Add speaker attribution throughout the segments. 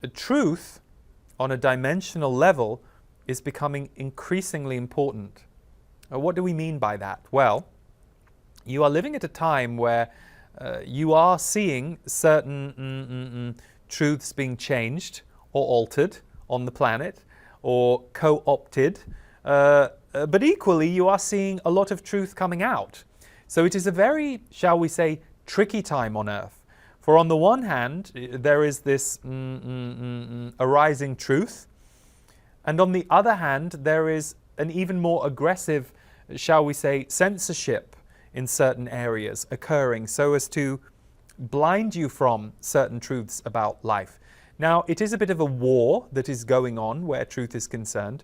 Speaker 1: The truth on a dimensional level is becoming increasingly important. What do we mean by that? Well, you are living at a time where you are seeing certain truths being changed or altered on the planet or co-opted, but equally you are seeing a lot of truth coming out. So it is a very, shall we say, tricky time on Earth. For on the one hand, there is this arising truth, and on the other hand, there is an even more aggressive, shall we say, censorship in certain areas occurring so as to blind you from certain truths about life. Now, it is a bit of a war that is going on where truth is concerned,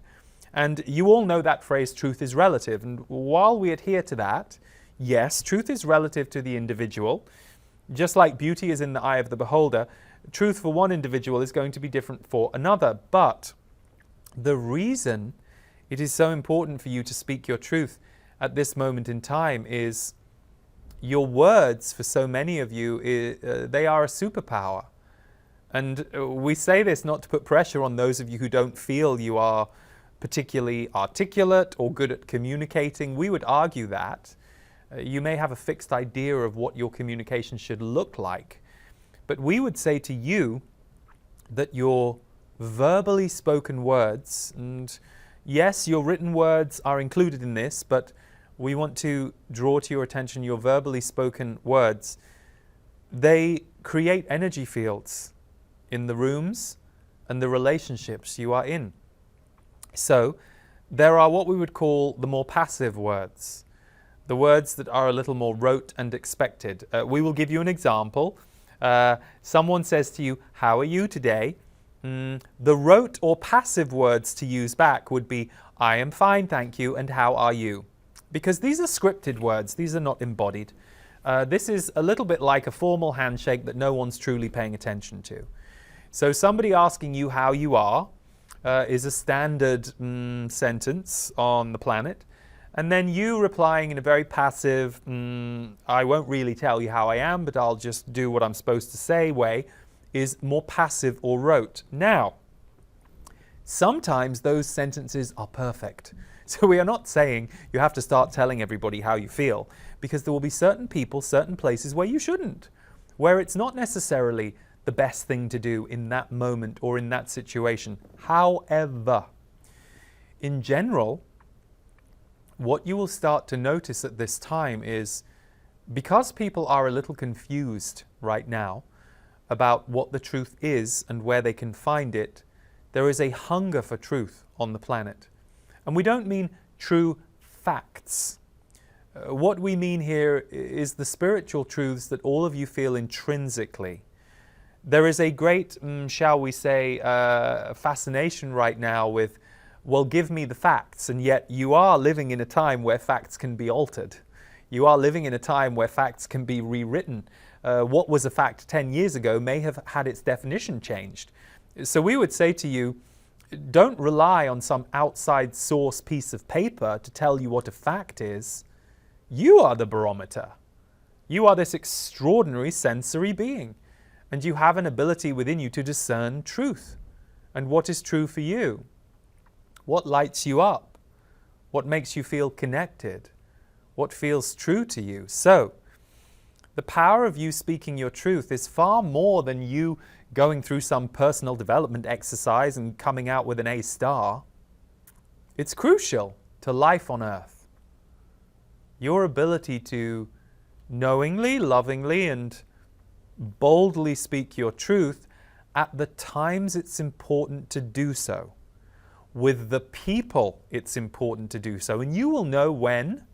Speaker 1: and you all know that phrase, truth is relative. And while we adhere to that, yes, truth is relative to the individual. Just like beauty is in the eye of the beholder, truth for one individual is going to be different for another. But the reason it is so important for you to speak your truth at this moment in time is your words, for so many of you, they are a superpower. And we say this not to put pressure on those of you who don't feel you are particularly articulate or good at communicating. We would argue that. You may have a fixed idea of what your communication should look like, but we would say to you that your verbally spoken words, and yes, your written words are included in this, but we want to draw to your attention your verbally spoken words. They create energy fields in the rooms and the relationships you are in. So there are what we would call the more passive words. The words that are a little more rote and expected. We will give you an example. Someone says to you, "How are you today?" The rote or passive words to use back would be, "I am fine, thank you, and how are you?" Because these are scripted words, these are not embodied. This is a little bit like a formal handshake that no one's truly paying attention to. So somebody asking you how you are is a standard sentence on the planet. And then you replying in a very passive, I won't really tell you how I am, but I'll just do what I'm supposed to say way, is more passive or rote. Now, sometimes those sentences are perfect. So we are not saying you have to start telling everybody how you feel, because there will be certain people, certain places where you shouldn't, where it's not necessarily the best thing to do in that moment or in that situation. However, in general, what you will start to notice at this time is, because people are a little confused right now about what the truth is and where they can find it, there is a hunger for truth on the planet. And we don't mean true facts. What we mean here is the spiritual truths that all of you feel intrinsically. There is a great, shall we say, fascination right now with, well, give me the facts, and yet you are living in a time where facts can be altered. You are living in a time where facts can be rewritten. What was a fact 10 years ago may have had its definition changed. So we would say to you, don't rely on some outside source piece of paper to tell you what a fact is. You are the barometer. You are this extraordinary sensory being, and you have an ability within you to discern truth and what is true for you. What lights you up? What makes you feel connected? What feels true to you? So, the power of you speaking your truth is far more than you going through some personal development exercise and coming out with an A star. It's crucial to life on Earth. Your ability to knowingly, lovingly, and boldly speak your truth at the times it's important to do so. With the people, it's important to do so. And you will know when,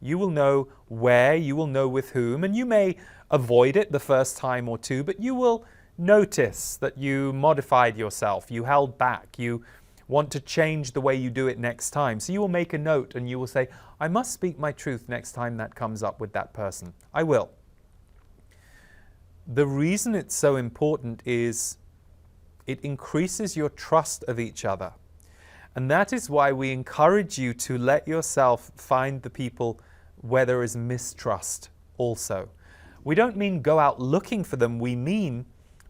Speaker 1: you will know where, you will know with whom, and you may avoid it the first time or two, but you will notice that you modified yourself, you held back, you want to change the way you do it next time. So you will make a note and you will say, I must speak my truth next time that comes up with that person. I will. The reason it's so important is it increases your trust of each other. And that is why we encourage you to let yourself find the people where there is mistrust also. We don't mean go out looking for them, we mean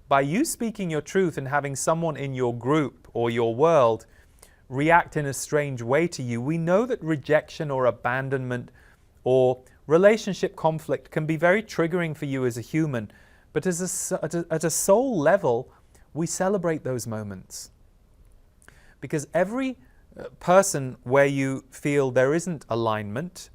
Speaker 1: by you speaking your truth and having someone in your group or your world react in a strange way to you, we know that rejection or abandonment or relationship conflict can be very triggering for you as a human. But at a soul level, we celebrate those moments. Because every person where you feel there isn't alignment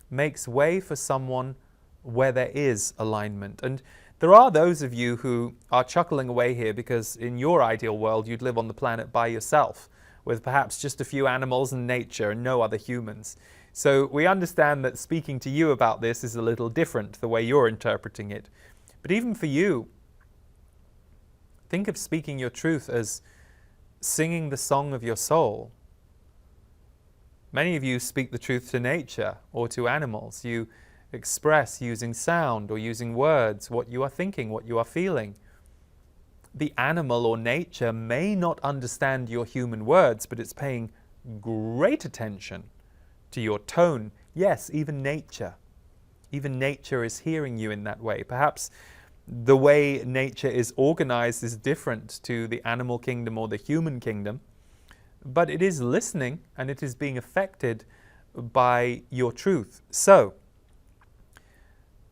Speaker 1: makes way for someone where there is alignment. And there are those of you who are chuckling away here because in your ideal world you'd live on the planet by yourself with perhaps just a few animals and nature and no other humans. So we understand that speaking to you about this is a little different, the way you're interpreting it. But even for you, think of speaking your truth as singing the song of your soul. Many of you speak the truth to nature or to animals. You express using sound or using words what you are thinking, what you are feeling. The animal or nature may not understand your human words, but it's paying great attention to your tone. Yes, even nature. Even nature is hearing you in that way. Perhaps the way nature is organized is different to the animal kingdom or the human kingdom, but it is listening and it is being affected by your truth. So,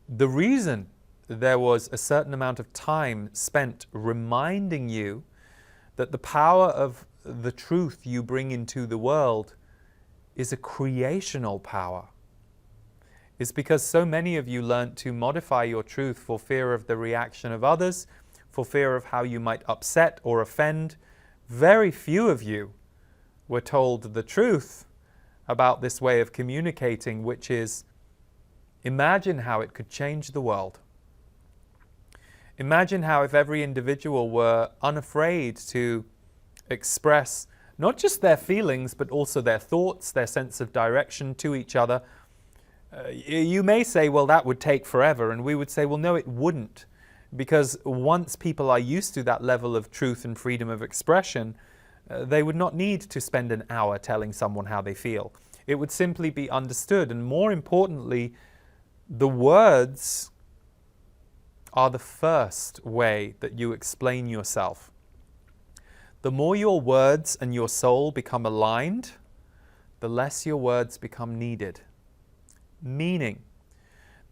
Speaker 1: the reason there was a certain amount of time spent reminding you that the power of the truth you bring into the world is a creational power is because so many of you learnt to modify your truth for fear of the reaction of others, for fear of how you might upset or offend. Very few of you were told the truth about this way of communicating, which is, imagine how it could change the world. Imagine how if every individual were unafraid to express not just their feelings, but also their thoughts, their sense of direction to each other. You may say, well, that would take forever. And we would say, well, no, it wouldn't. Because once people are used to that level of truth and freedom of expression, they would not need to spend an hour telling someone how they feel. It would simply be understood. And more importantly, the words are the first way that you explain yourself. The more your words and your soul become aligned, the less your words become needed. Meaning,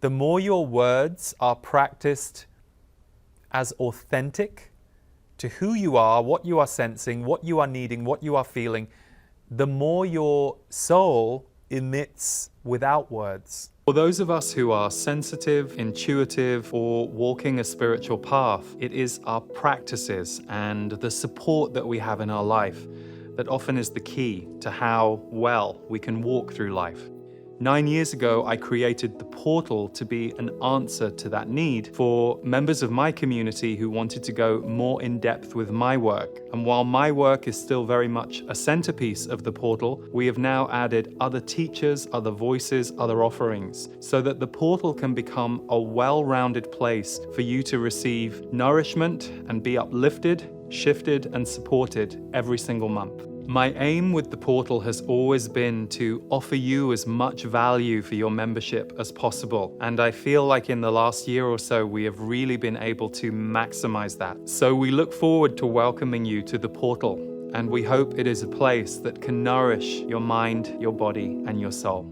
Speaker 1: the more your words are practiced as authentic to who you are, what you are sensing, what you are needing, what you are feeling, the more your soul emits without words. For those of us who are sensitive, intuitive, or walking a spiritual path, it is our practices and the support that we have in our life that often is the key to how well we can walk through life. 9 years ago, I created the portal to be an answer to that need for members of my community who wanted to go more in depth with my work. And while my work is still very much a centerpiece of the portal, we have now added other teachers, other voices, other offerings, so that the portal can become a well-rounded place for you to receive nourishment and be uplifted, shifted, and supported every single month. My aim with the portal has always been to offer you as much value for your membership as possible. And I feel like in the last year or so, we have really been able to maximize that. So we look forward to welcoming you to the portal. And we hope it is a place that can nourish your mind, your body, and your soul.